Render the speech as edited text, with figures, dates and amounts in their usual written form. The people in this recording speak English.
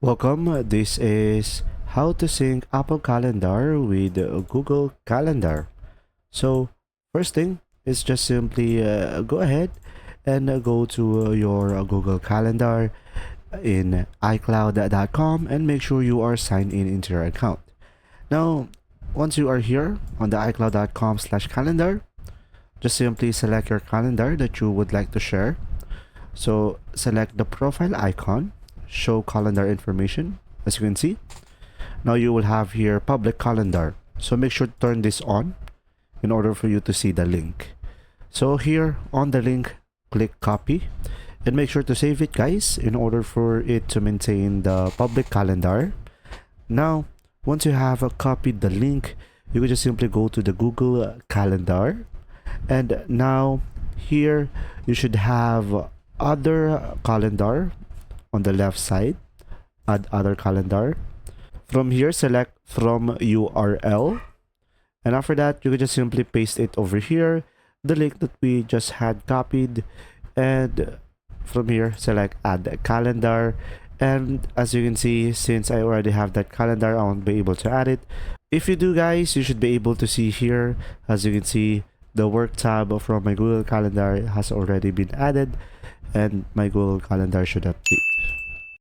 Welcome. This is how to sync Apple Calendar with Google Calendar. So, first thing is just simply go ahead and go to your Google Calendar in iCloud.com and make sure you are signed in into your account. Now, once you are here on the iCloud.com/calendar, just simply select your calendar that you would like to share. So, select the profile icon, show calendar information, as you can see. Now you will have here public calendar. So make sure to turn this on in order for you to see the link. So here on the link, click copy and make sure to save it, guys, in order for it to maintain the public calendar. Now, once you have copied the link, you can just simply go to the Google Calendar. And now here you should have other calendar on the left side. Add other calendar. From here, select from URL, and after that you can just simply paste it over here, the link that we just had copied, and from here select add calendar. And as you can see, since I already have that calendar, I won't be able to add it. If you do, guys, you should be able to see here, as you can see, the work tab from my Google Calendar has already been added and my Google Calendar should